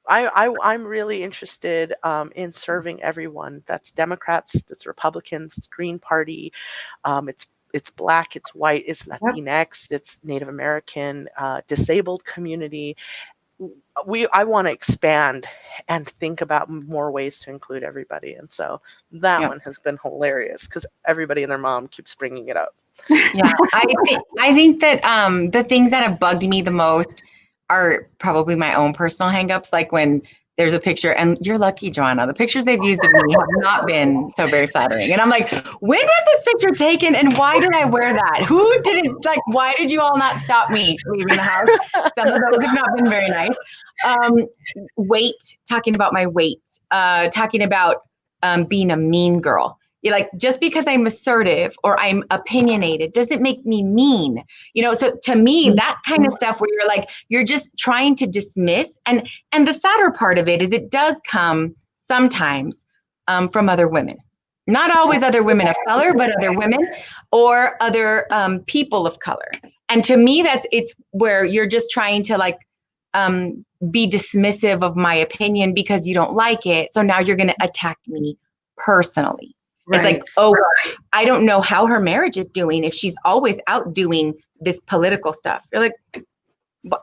[SPEAKER 3] I'm really interested in serving everyone. That's Democrats, that's Republicans, it's Green Party, it's Black, it's white, it's Latinx, it's Native American, disabled community. I want to expand and think about more ways to include everybody. And so that one has been hilarious because everybody and their mom keeps bringing it up.
[SPEAKER 4] Yeah, I think that the things that have bugged me the most are probably my own personal hangups. Like when there's a picture, and you're lucky, Joanna. The pictures they've used of me have not been so very flattering. And I'm like, when was this picture taken and why did I wear that? Who didn't, like, why did you all not stop me leaving the house? Some of those have not been very nice. Weight, talking about my weight, talking about being a mean girl. You're like, just because I'm assertive or I'm opinionated doesn't make me mean. So to me, that kind of stuff where you're like, you're just trying to dismiss. And the sadder part of it is it does come sometimes from other women. Not always other women of color, but other women or other people of color. And to me, it's where you're just trying to like be dismissive of my opinion because you don't like it. So now you're going to attack me personally. Right. It's like, oh, I don't know how her marriage is doing if she's always out doing this political stuff. You're like,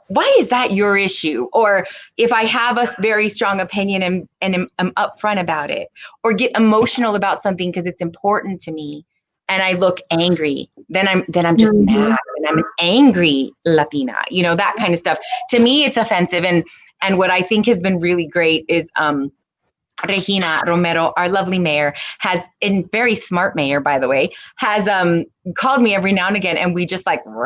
[SPEAKER 4] why is that your issue? Or if I have a very strong opinion and I'm upfront about it, or get emotional about something because it's important to me, and I look angry, then I'm just mad, and I'm an angry Latina, that kind of stuff. To me, it's offensive. And what I think has been really great is Regina Romero, our lovely mayor, and very smart mayor, by the way, has called me every now and again, and we just like to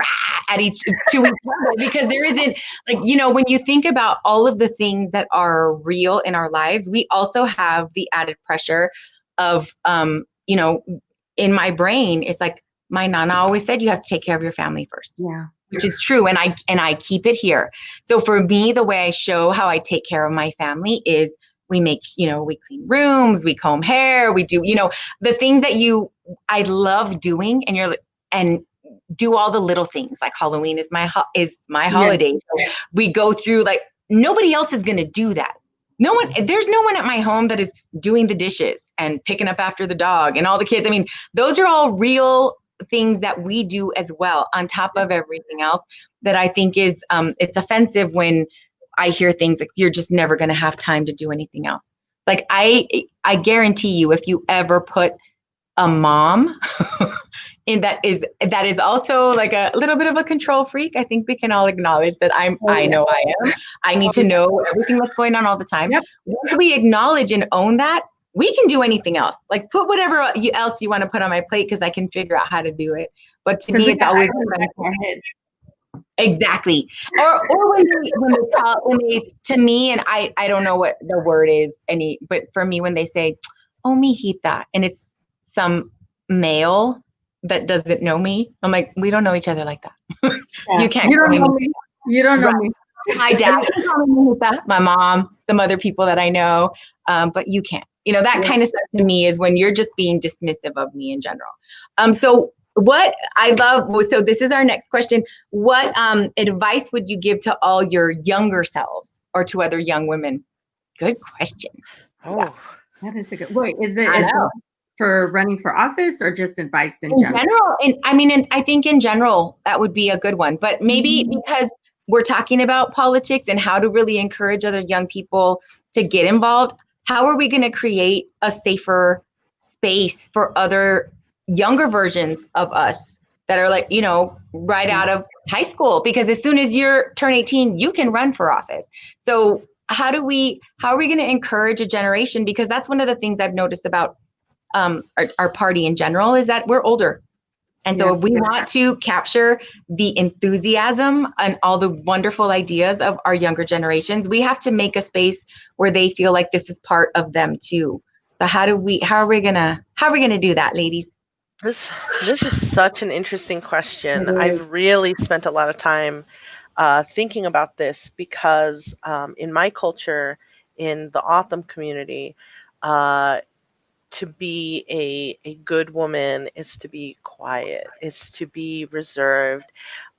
[SPEAKER 4] each other, because there isn't, like, when you think about all of the things that are real in our lives, we also have the added pressure of, in my brain, it's like my nana always said, you have to take care of your family first.
[SPEAKER 2] Yeah.
[SPEAKER 4] Which is true. And I keep it here. So for me, the way I show how I take care of my family is we make, we clean rooms, we comb hair, we do, the things that I love doing, and do all the little things. Like Halloween is my holiday. So we go through, like, nobody else is going to do that. There's no one at my home that is doing the dishes and picking up after the dog and all the kids. I mean, those are all real things that we do as well, on top of everything else, that I think is, it's offensive when I hear things like, you're just never going to have time to do anything else. Like, I guarantee you, if you ever put a mom in that is also like a little bit of a control freak, I think we can all acknowledge that I know I am. I need to know everything that's going on all the time. Yep. Once we acknowledge and own that, we can do anything else. Like, put whatever else you want to put on my plate, because I can figure out how to do it. But to me, it's always exactly. Or when they to me, and I don't know what the word is but for me, when they say, "Oh, mijita," and it's some male that doesn't know me, I'm like, we don't know each other like that.
[SPEAKER 2] Yeah.
[SPEAKER 4] You can't.
[SPEAKER 2] You don't know me. You don't know me.
[SPEAKER 4] My dad can call me mijita, my mom, some other people that I know, but you can't. That kind of stuff to me is when you're just being dismissive of me in general. So what I love, so this is our next question. What advice would you give to all your younger selves or to other young women? Good question.
[SPEAKER 3] Oh,
[SPEAKER 2] yeah. That is a good, wait, is it for running for office or just advice in general?
[SPEAKER 4] And I think in general, that would be a good one, but maybe because we're talking about politics and how to really encourage other young people to get involved, how are we going to create a safer space for other younger versions of us that are like, right out of high school? Because as soon as you turn 18, you can run for office. So how are we going to encourage a generation? Because that's one of the things I've noticed about our party in general, is that we're older. And so if we want to capture the enthusiasm and all the wonderful ideas of our younger generations, we have to make a space where they feel like this is part of them too. So how are we gonna do that, ladies?
[SPEAKER 3] This is such an interesting question. I've really spent a lot of time thinking about this because in my culture, in the Autumn community, to be a good woman is to be quiet, is to be reserved.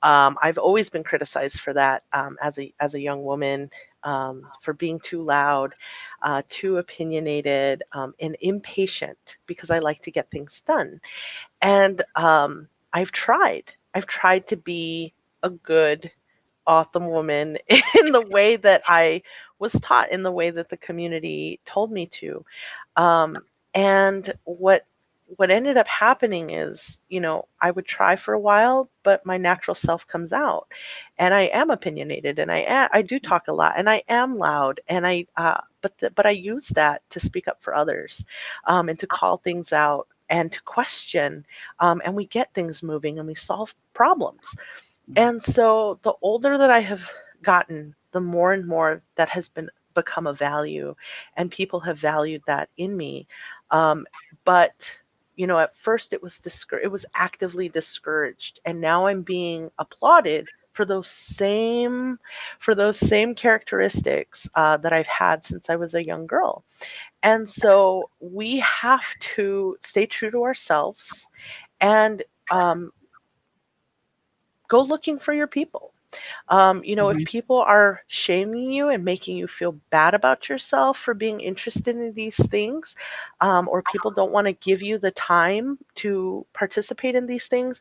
[SPEAKER 3] I've always been criticized for that as a young woman, for being too loud, too opinionated, and impatient, because I like to get things done. And I've tried to be a good Autumn woman in the way that I was taught, in the way that the community told me to. And what what ended up happening is, I would try for a while, but my natural self comes out, and I am opinionated, and I do talk a lot, and I am loud, and but I use that to speak up for others, and to call things out and to question, and we get things moving and we solve problems. And so the older that I have gotten, the more and more that has become a value, and people have valued that in me. But at first it was actively discouraged, and now I'm being applauded for those same characteristics that I've had since I was a young girl. And so we have to stay true to ourselves and go looking for your people. If people are shaming you and making you feel bad about yourself for being interested in these things, or people don't want to give you the time to participate in these things,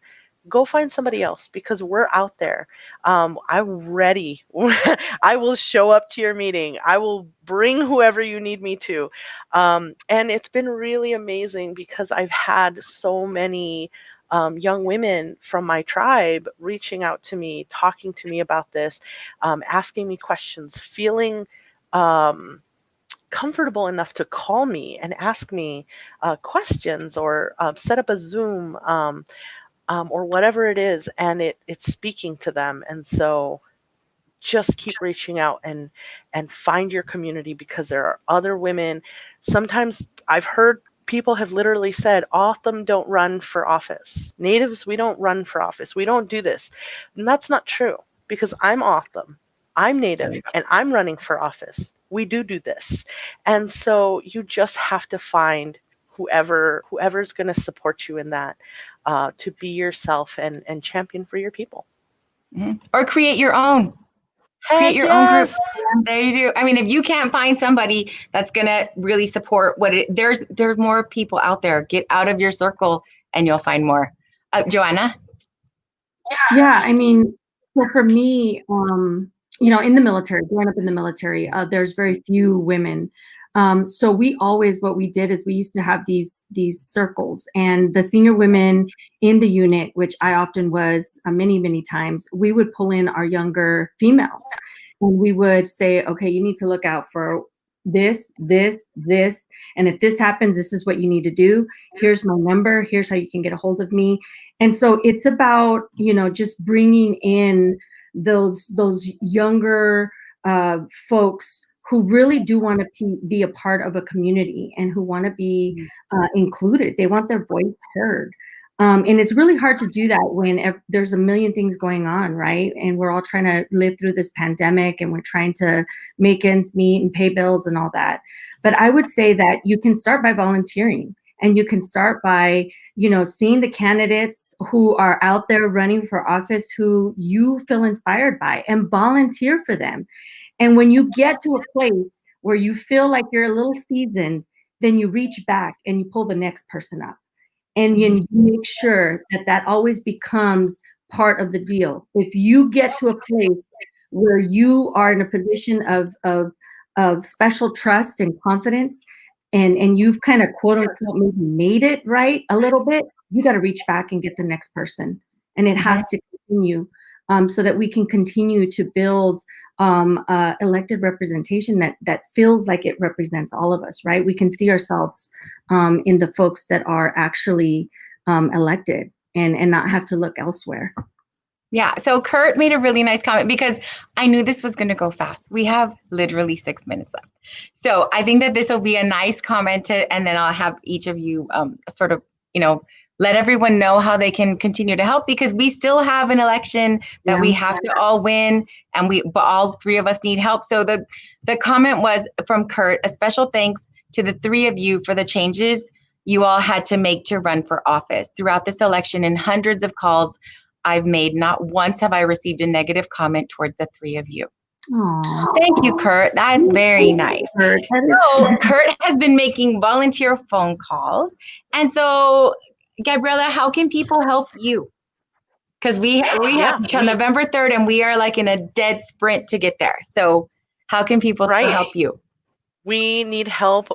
[SPEAKER 3] go find somebody else, because we're out there. I'm ready. I will show up to your meeting. I will bring whoever you need me to. And it's been really amazing, because I've had so many young women from my tribe reaching out to me, talking to me about this, asking me questions, feeling comfortable enough to call me and ask me questions, or set up a Zoom, or whatever it is, and it's speaking to them. And so just keep reaching out and find your community, because there are other women. Sometimes I've heard people have literally said, Autumn don't run for office. Natives, we don't run for office. We don't do this. And that's not true, because I'm Autumn. I'm Native, and I'm running for office. We do this. And so you just have to find whoever's going to support you in that, to be yourself and champion for your people.
[SPEAKER 4] Or create your own. Create your own group. There you do. I mean, if you can't find somebody that's gonna really support there's more people out there. Get out of your circle and you'll find more. Joanna?
[SPEAKER 2] Yeah, I mean, so for me, in the military, growing up in the military, there's very few women. So what we did is we used to have these circles, and the senior women in the unit, which I often was many, many times, we would pull in our younger females, and we would say, okay, you need to look out for this, and if this happens, this is what you need to do. Here's my number. Here's how you can get a hold of me. And so it's about, just bringing in those younger folks who really do want to be a part of a community, and who want to be included. They want their voice heard. And it's really hard to do that when there's a million things going on, right? And we're all trying to live through this pandemic, and we're trying to make ends meet and pay bills and all that. But I would say that you can start by volunteering, and you can start by, seeing the candidates who are out there running for office who you feel inspired by, and volunteer for them. And when you get to a place where you feel like you're a little seasoned, then you reach back and you pull the next person up. And you make sure that always becomes part of the deal. If you get to a place where you are in a position of special trust and confidence, and you've kind of quote unquote maybe made it right a little bit, you got to reach back and get the next person. And it has to continue, so that we can continue to build elected representation that feels like it represents all of us, right? We can see ourselves in the folks that are actually elected, and not have to look elsewhere.
[SPEAKER 4] Yeah. So Kurt made a really nice comment, because I knew this was going to go fast. We have literally 6 minutes left. So I think that this will be a nice comment and then I'll have each of you sort of, let everyone know how they can continue to help, because we still have an election that we have to all win, but all three of us need help. So the comment was from Kurt: a special thanks to the three of you for the changes you all had to make to run for office. Throughout this election and hundreds of calls I've made, not once have I received a negative comment towards the three of you.
[SPEAKER 2] Aww.
[SPEAKER 4] Thank you, Kurt. That's very nice. So Kurt has been making volunteer phone calls. And so, Gabriela, how can people help you? Because we have until November 3rd, and we are like in a dead sprint to get there. So how can people help you?
[SPEAKER 3] We need help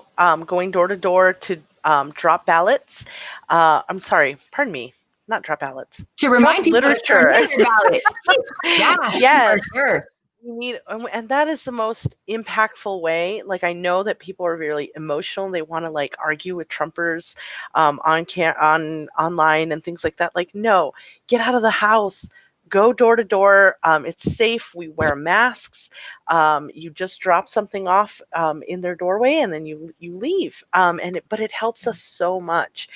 [SPEAKER 3] going door to door to drop ballots. I'm sorry, pardon me, not drop ballots.
[SPEAKER 4] To remind people to turn
[SPEAKER 3] literature.
[SPEAKER 4] in their ballot. Yeah,
[SPEAKER 3] Yes.
[SPEAKER 4] for sure.
[SPEAKER 3] We need, and that is the most impactful way. Like, I know that people are really emotional. They want to like argue with Trumpers on online and things like that. Like, no, get out of the house. Go door to door. It's safe. We wear masks. You just drop something off in their doorway, and then you leave. But it helps us so much.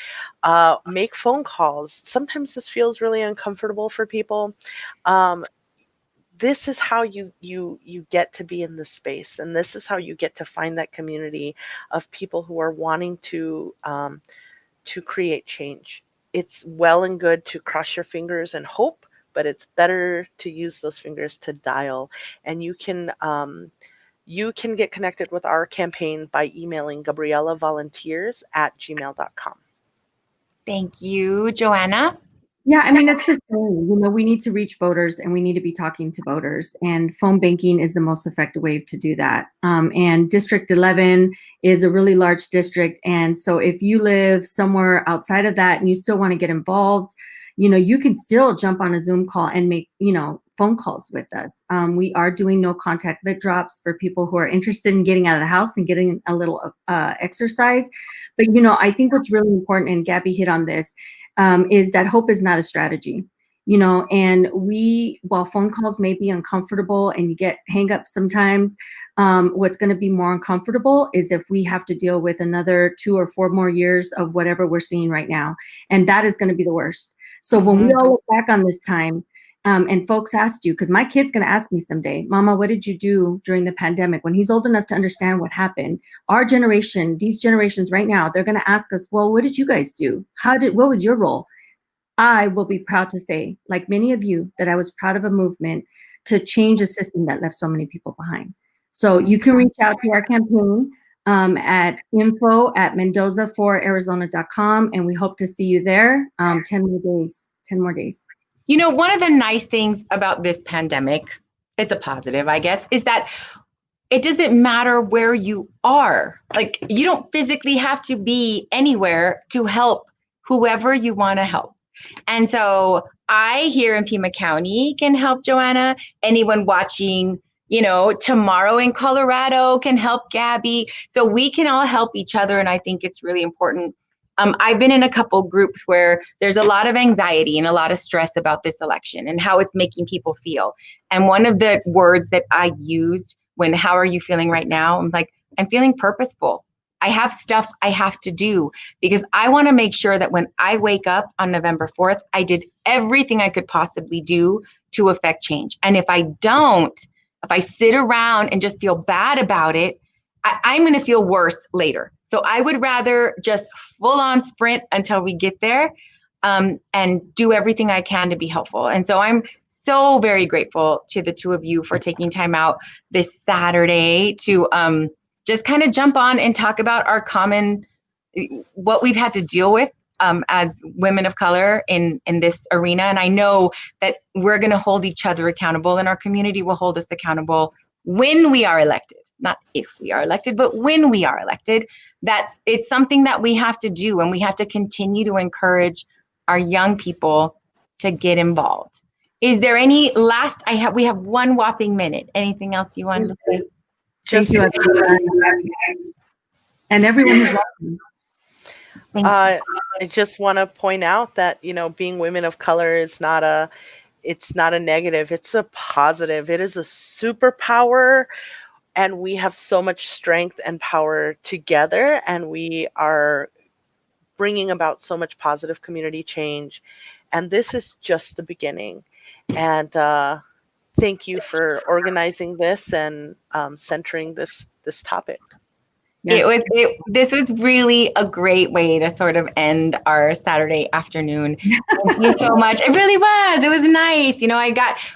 [SPEAKER 3] Make phone calls. Sometimes this feels really uncomfortable for people. This is how you get to be in this space, and this is how you get to find that community of people who are wanting to create change. It's well and good to cross your fingers and hope, but it's better to use those fingers to dial. And you can get connected with our campaign by emailing gabriellavolunteers@gmail.com.
[SPEAKER 4] Thank you, Joanna.
[SPEAKER 2] Yeah, I mean, it's the same. We need to reach voters, and we need to be talking to voters. And phone banking is the most effective way to do that. And District 11 is a really large district. And so if you live somewhere outside of that and you still want to get involved, you can still jump on a Zoom call and make, phone calls with us. We are doing no contact lit drops for people who are interested in getting out of the house and getting a little exercise. But, I think what's really important, and Gabby hit on this, is that hope is not a strategy, and while phone calls may be uncomfortable and you get hang-ups sometimes, what's going to be more uncomfortable is if we have to deal with another 2 or 4 more years of whatever we're seeing right now. And that is going to be the worst. So when we all look back on this time, and folks asked you, because my kid's going to ask me someday, Mama, what did you do during the pandemic? When he's old enough to understand what happened, our generation, these generations right now, they're going to ask us, well, what did you guys do? What was your role? I will be proud to say, like many of you, that I was proud of a movement to change a system that left so many people behind. So you can reach out to our campaign at info@mendoza4arizona.com, and we hope to see you there. 10 more days.
[SPEAKER 4] One of the nice things about this pandemic, it's a positive, I guess, is that it doesn't matter where you are. Like, you don't physically have to be anywhere to help whoever you want to help. And so I here in Pima County can help Joanna. Anyone watching, tomorrow in Colorado can help Gabby. So we can all help each other. And I think it's really important. I've been in a couple groups where there's a lot of anxiety and a lot of stress about this election and how it's making people feel. And one of the words that I used when, how are you feeling right now? I'm like, I'm feeling purposeful. I have stuff I have to do because I want to make sure that when I wake up on November 4th, I did everything I could possibly do to affect change. And if I don't, if I sit around and just feel bad about it, I'm going to feel worse later. So I would rather just full on sprint until we get there, and do everything I can to be helpful. And so I'm so very grateful to the two of you for taking time out this Saturday to just kind of jump on and talk about our what we've had to deal with as women of color in this arena. And I know that we're going to hold each other accountable, and our community will hold us accountable when we are elected. Not if we are elected, but when we are elected, that it's something that we have to do, and we have to continue to encourage our young people to get involved. Is there any last, we have one whopping minute. Anything else you wanted to say?
[SPEAKER 2] Thank you, and everyone who's watching.
[SPEAKER 3] I just want to point out that, being women of color is it's not a negative, it's a positive. It is a superpower. And we have so much strength and power together, and we are bringing about so much positive community change. And this is just the beginning. And thank you for organizing this and centering this topic.
[SPEAKER 4] Yes. This was really a great way to sort of end our Saturday afternoon. Thank you so much. It really was. It was nice.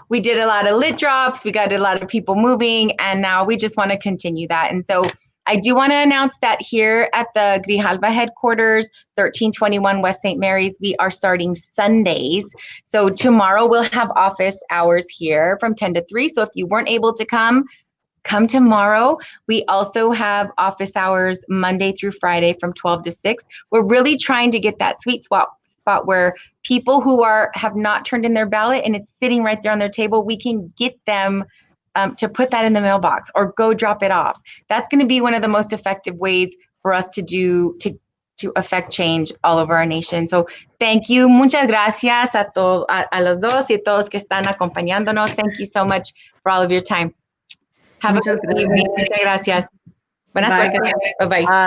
[SPEAKER 4] We did a lot of lit drops. We got a lot of people moving, and now we just want to continue that. And so I do want to announce that here at the Grijalva headquarters, 1321 West St. Mary's, we are starting Sundays. So tomorrow we'll have office hours here from 10 to 3. So if you weren't able to come come tomorrow. We also have office hours Monday through Friday from 12 to 6. We're really trying to get that sweet spot where people who have not turned in their ballot and it's sitting right there on their table, we can get them to put that in the mailbox or go drop it off. That's going to be one of the most effective ways for us to affect change all over our nation. So thank you. Muchas gracias a los dos y todos que están acompañándonos. Thank you so much for all of your time. Have a good evening. Muchas gracias. Buenas
[SPEAKER 2] Bye,
[SPEAKER 4] suerte. Bye-bye.
[SPEAKER 3] Bye.